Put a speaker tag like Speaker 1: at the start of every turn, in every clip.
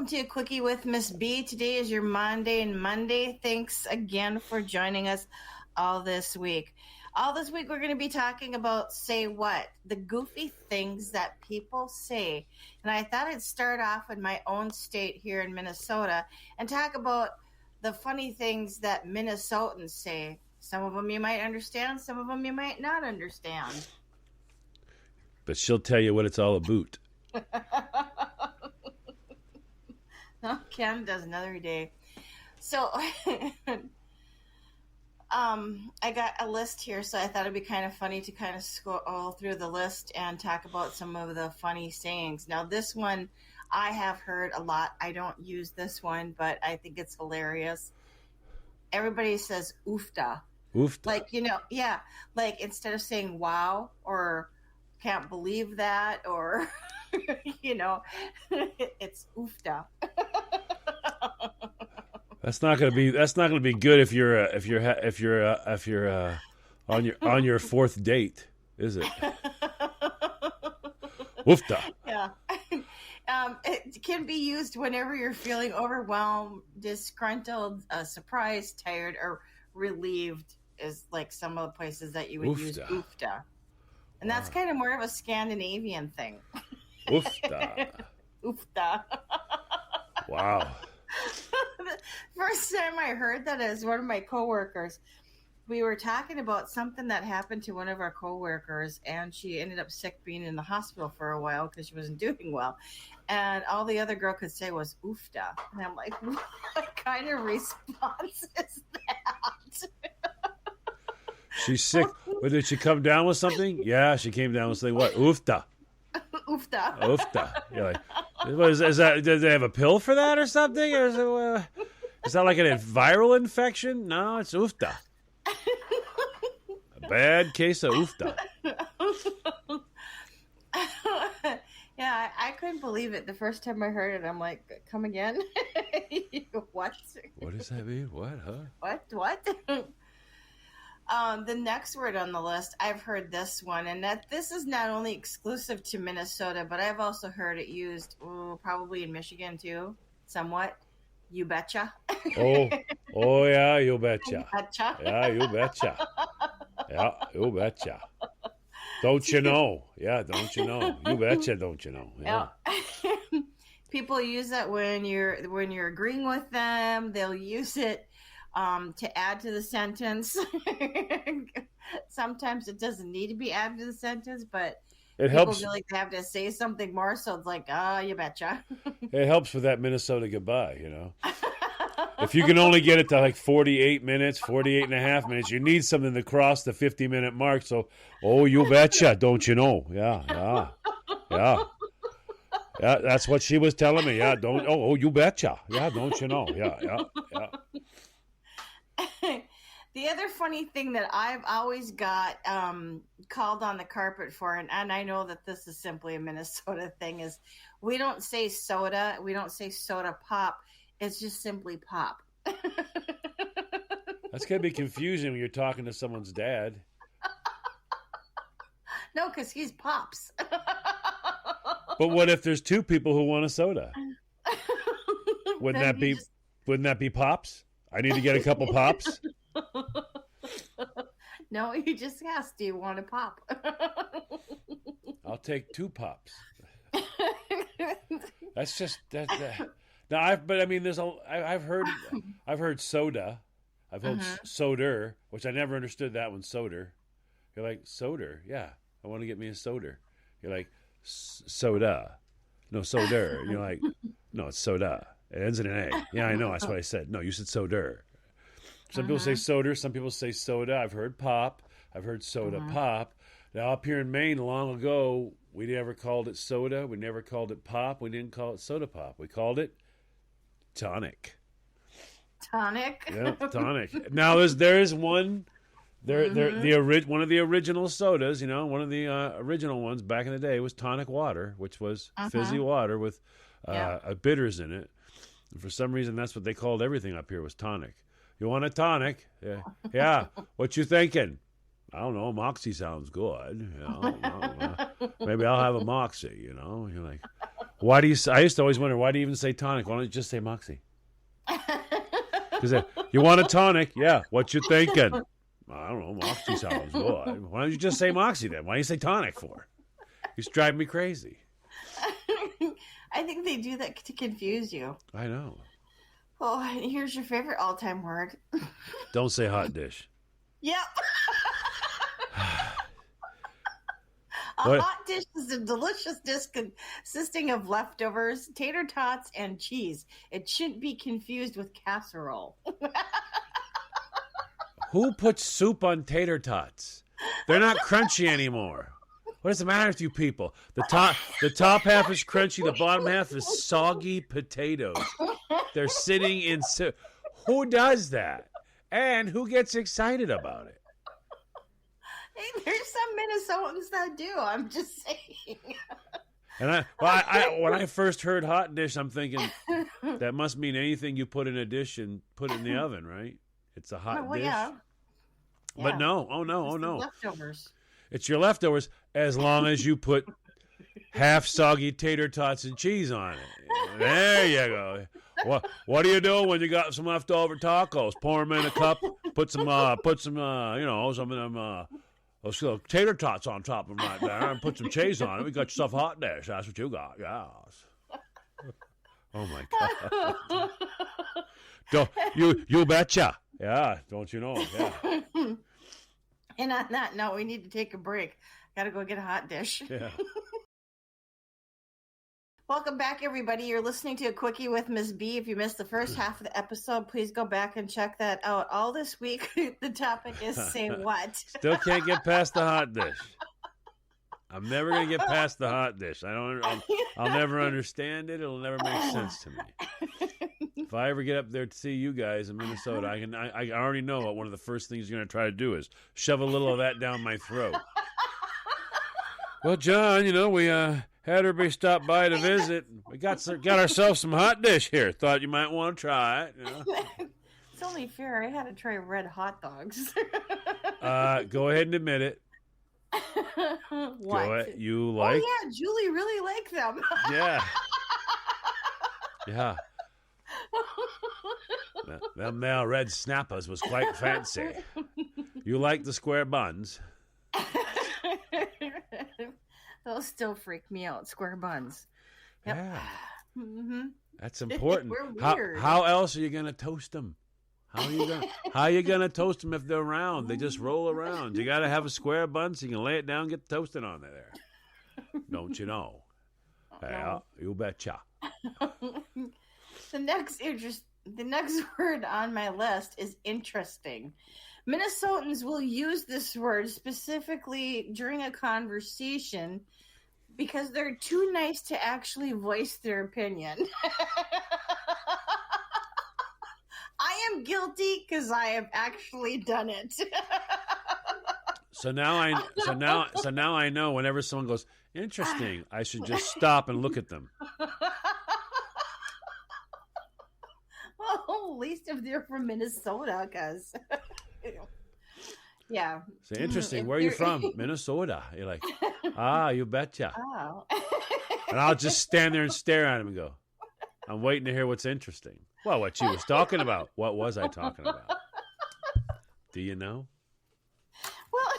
Speaker 1: welcome to Quickie with Miss B. Today is your Monday. Thanks again for joining us all this week. All this week, we're going to be talking about say what, the goofy things that people say. And I thought I'd start off in my own state here in Minnesota and talk about the funny things that Minnesotans say. Some of them you might understand, some of them you might not understand.
Speaker 2: But she'll tell you what it's all about.
Speaker 1: No, Canada's another day. So, I got a list here, so I thought it'd be kind of funny to kind of scroll through the list and talk about some of the funny sayings. Now, this one I have heard a lot. I don't use this one, but I think it's hilarious. Everybody says oofda.
Speaker 2: Oofda.
Speaker 1: Like, yeah, like instead of saying wow or can't believe that or, it's oofda.
Speaker 2: That's not gonna be good if you're on your fourth date, is it? Oofda.
Speaker 1: Yeah. It can be used whenever you're feeling overwhelmed, disgruntled, surprised, tired, or relieved is like some of the places that you would use oofda. And that's kind of more of a Scandinavian thing.
Speaker 2: Oofda.
Speaker 1: Oofda.
Speaker 2: Wow.
Speaker 1: The first time I heard that is one of my coworkers. We were talking about something that happened to one of our coworkers, and she ended up sick, being in the hospital for a while because she wasn't doing well. And all the other girl could say was oofda. And I'm like, what kind of response is that?
Speaker 2: She's sick. But did she come down with something? Yeah, she came down with something. What? Oofda.
Speaker 1: Oofda.
Speaker 2: Oofda. You're like, is that? Did they have a pill for that or something? Or is that like a viral infection? No, it's oofda. A bad case of oofda.
Speaker 1: Yeah, I couldn't believe it the first time I heard it. I'm like, come again? What?
Speaker 2: What does that mean? What? Huh?
Speaker 1: What? The next word on the list, I've heard this one, and that this is not only exclusive to Minnesota, but I've also heard it used probably in Michigan too, somewhat. You betcha.
Speaker 2: Oh yeah, you betcha.
Speaker 1: You betcha.
Speaker 2: Yeah, you betcha. Yeah, you betcha. Don't you know? Yeah, don't you know? You betcha, don't you know? Yeah.
Speaker 1: People use that when you're agreeing with them. They'll use it to add to the sentence. Sometimes it doesn't need to be added to the sentence, but
Speaker 2: it
Speaker 1: people
Speaker 2: helps.
Speaker 1: feel like they have to say something more, so it's like, you betcha.
Speaker 2: It helps with that Minnesota goodbye, If you can only get it to like 48 minutes, 48 and a half minutes, you need something to cross the 50-minute mark. So, you betcha, don't you know? Yeah. Yeah, that's what she was telling me. Yeah, you betcha. Yeah, don't you know? Yeah.
Speaker 1: The other funny thing that I've always got called on the carpet for, and I know that this is simply a Minnesota thing, is we don't say soda. We don't say soda pop. It's just simply pop.
Speaker 2: That's going to be confusing when you're talking to someone's dad.
Speaker 1: No, because he's Pops.
Speaker 2: But what if there's two people who want a soda? Wouldn't that be Pops? I need to get a couple Pops.
Speaker 1: No, you just asked, do you want a pop?
Speaker 2: I'll take 2 Pops. That's just that. Now, I've heard soda. I've heard soda, which I never understood that one. Soda. You're like, soda? Yeah, I want to get me a soda. You're like, soda. No, soda. You're like, no, it's soda. It ends in an A. Yeah, I know. That's what I said. No, you said soda. Some people say soda. Some people say soda. I've heard pop. I've heard soda pop. Now, up here in Maine, long ago, we never called it soda. We never called it pop. We didn't call it soda pop. We called it tonic.
Speaker 1: Tonic?
Speaker 2: Yeah, tonic. Now, there is one. One of the original sodas, one of the original ones back in the day was tonic water, which was fizzy water with bitters in it. And for some reason, that's what they called everything up here was tonic. You want a tonic? Yeah. What you thinking? I don't know. Moxie sounds good. Maybe I'll have a Moxie. You're like, Why do you? I used to always wonder, why do you even say tonic? Why don't you just say Moxie? Because you want a tonic? Yeah. What you thinking? I don't know. Moxie sounds good. Why don't you just say Moxie then? Why do you say tonic for? He's driving me crazy.
Speaker 1: I think they do that to confuse you.
Speaker 2: I know.
Speaker 1: Oh, here's your favorite all-time word.
Speaker 2: Don't say hot dish.
Speaker 1: Yep.
Speaker 2: What?
Speaker 1: Hot dish is a delicious dish consisting of leftovers, tater tots, and cheese. It shouldn't be confused with casserole.
Speaker 2: Who puts soup on tater tots? They're not crunchy anymore. What does the matter with you people? The top half is crunchy, the bottom half is soggy potatoes. They're sitting in soup. Who does that? And who gets excited about it?
Speaker 1: Hey, there's some Minnesotans that do. I'm just saying.
Speaker 2: And when I first heard hot dish, I'm thinking that must mean anything you put in a dish and put it in the oven, right? It's a hot dish.
Speaker 1: Yeah.
Speaker 2: But no, oh no.
Speaker 1: Leftovers.
Speaker 2: It's your leftovers as long as you put half soggy tater tots and cheese on it. There you go. What do you do when you got some leftover tacos? Pour them in a cup. Put some some of them those tater tots on top of them right there, and put some cheese on it. We got yourself a hot dish. That's what you got. Yes. Oh my God. Don't you betcha. Yeah. Don't you know? Yeah.
Speaker 1: And on that note, we need to take a break. Gotta go get a hot dish.
Speaker 2: Yeah.
Speaker 1: Welcome back, everybody. You're listening to a Quickie with Ms. B. If you missed the first half of the episode, please go back and check that out. All this week, the topic is say what.
Speaker 2: Still can't get past the hot dish. I'm never gonna get past the hot dish. I'll never understand it. It'll never make sense to me. If I ever get up there to see you guys in Minnesota, I already know what one of the first things you're gonna try to do is shove a little of that down my throat. Well, John, we had everybody stop by to visit. We got ourselves some hot dish here. Thought you might want to try it.
Speaker 1: It's only fair. I had to try red hot dogs.
Speaker 2: Go ahead and admit it.
Speaker 1: What?
Speaker 2: You like?
Speaker 1: Oh yeah, Julie really liked them.
Speaker 2: Yeah. Yeah. Them there red snappers was quite fancy. You like the square buns?
Speaker 1: Those still freak me out. Square buns. Yep.
Speaker 2: Yeah.
Speaker 1: Mm-hmm.
Speaker 2: That's important.
Speaker 1: We're weird.
Speaker 2: How else are you gonna toast them? How you gonna toast them if they're round? They just roll around. You gotta have a square bun so you can lay it down and get toasted on there. Don't you know? Yeah, you betcha.
Speaker 1: The next word on my list is interesting. Minnesotans will use this word specifically during a conversation because they're too nice to actually voice their opinion. I am guilty because I have actually done it.
Speaker 2: So now I know whenever someone goes, interesting, I should just stop and look at them.
Speaker 1: Well, at least if they're from Minnesota, because yeah.
Speaker 2: Say, interesting. Where are you from? Minnesota. You're like, you betcha.
Speaker 1: Oh.
Speaker 2: And I'll just stand there and stare at him and go, I'm waiting to hear what's interesting. Well, what she was talking about. What was I talking about? Do you know?
Speaker 1: Well,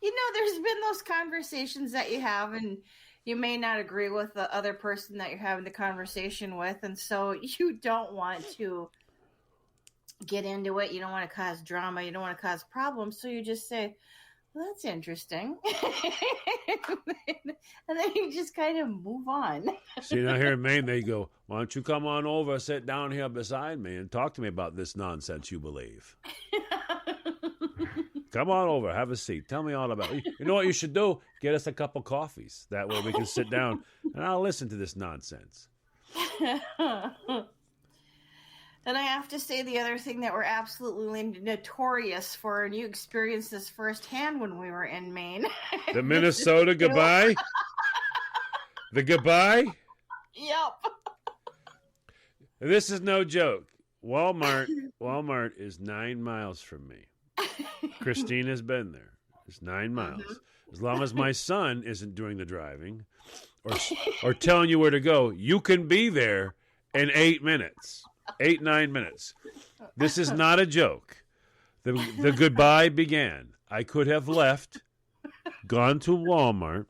Speaker 1: there's been those conversations that you have, and you may not agree with the other person that you're having the conversation with, and so you don't want to get into it. You don't want to cause drama. You don't want to cause problems. So you just say, well, that's interesting. And then you just kind of move on.
Speaker 2: See, now here in Maine, they go, why don't you come on over, sit down here beside me and talk to me about this nonsense you believe. Come on over, have a seat. Tell me all about it. You know what you should do? Get us a couple coffees. That way we can sit down and I'll listen to this nonsense.
Speaker 1: And I have to say the other thing that we're absolutely notorious for, and you experienced this firsthand when we were in Maine.
Speaker 2: The Minnesota goodbye? The goodbye?
Speaker 1: Yep.
Speaker 2: This is no joke. Walmart is 9 miles from me. Christine has been there. It's 9 miles. As long as my son isn't doing the driving or telling you where to go, you can be there in 8 minutes. 9 minutes. This is not a joke. The goodbye began. I could have left, gone to Walmart,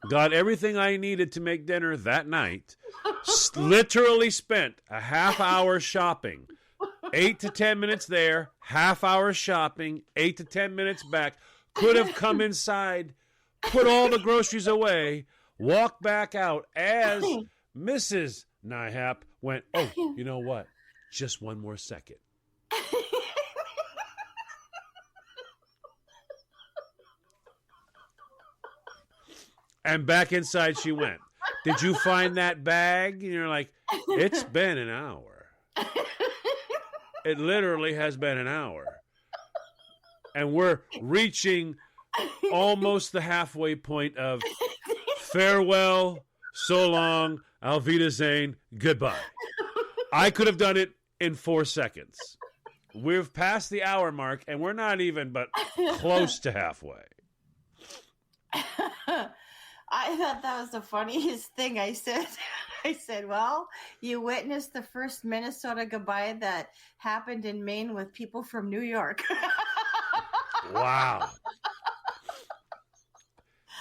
Speaker 2: got everything I needed to make dinner that night, literally spent a half hour shopping, 8 to 10 minutes there, half hour shopping, 8 to 10 minutes back, could have come inside, put all the groceries away, walked back out as Mrs. Nyhap went, oh, you know what? Just one more second. And back inside she went. Did you find that bag? And you're like, it's been an hour. It literally has been an hour. And we're reaching almost the halfway point of farewell, so long, Auf Wiedersehen, goodbye. I could have done it in 4 seconds. We've passed the hour mark, and we're not even but close to halfway.
Speaker 1: I thought that was the funniest thing. I said, well, you witnessed the first Minnesota goodbye that happened in Maine with people from New York.
Speaker 2: Wow.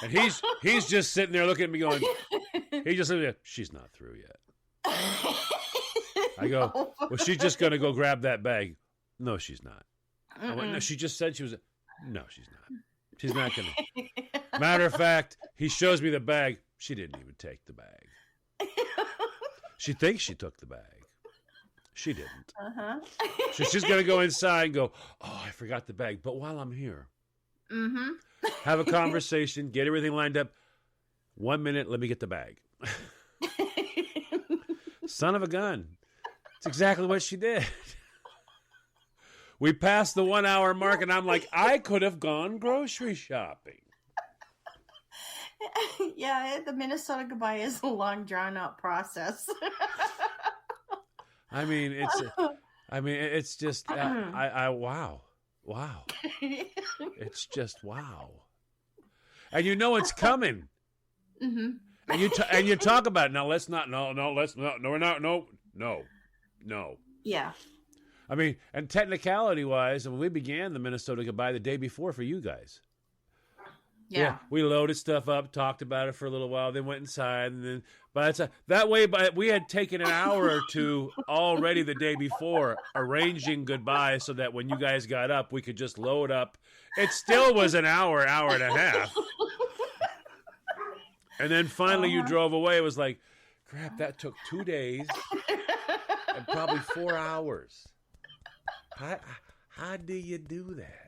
Speaker 2: And he's just sitting there looking at me going, he just looking at, she's not through yet. I go, well, she's just going to go grab that bag. No, she's not. I went, no, she just said she was. No, she's not. She's not going to. Matter of fact, he shows me the bag. She didn't even take the bag. She thinks she took the bag. She didn't. So she's going to go inside and go, oh, I forgot the bag. But while I'm here, have a conversation, get everything lined up. 1 minute, let me get the bag. Son of a gun. It's exactly what she did. We passed the 1 hour mark, and I'm like, I could have gone grocery shopping.
Speaker 1: Yeah, the Minnesota goodbye is a long, drawn-out process.
Speaker 2: I mean, it's just, wow. It's just wow. And you know it's coming. And you talk about it. Now let's not. No, we're not. No.
Speaker 1: Yeah.
Speaker 2: I mean, and technicality-wise, when we began the Minnesota goodbye the day before for you guys. Yeah, we loaded stuff up, talked about it for a little while, then went inside, and then that way. But we had taken an hour or two already the day before, arranging goodbye so that when you guys got up, we could just load up. It still was an hour and a half, and then finally you drove away. It was like, crap, that took 2 days and probably 4 hours. How do you do that?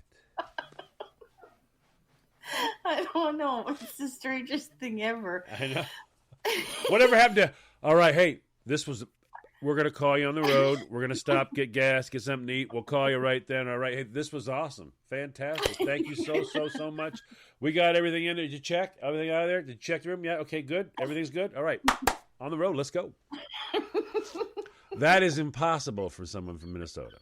Speaker 1: I don't know. It's the strangest thing ever.
Speaker 2: I know. Whatever happened to, all right, hey, we're going to call you on the road. We're going to stop, get gas, get something to eat. We'll call you right then. All right. Hey, this was awesome. Fantastic. Thank you so much. We got everything in there. Did you check everything out of there? Did you check the room? Yeah. Okay, good. Everything's good. All right. On the road. Let's go. That is impossible for someone from Minnesota.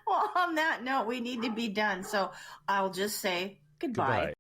Speaker 1: Well, on that note, we need to be done. So I'll just say goodbye.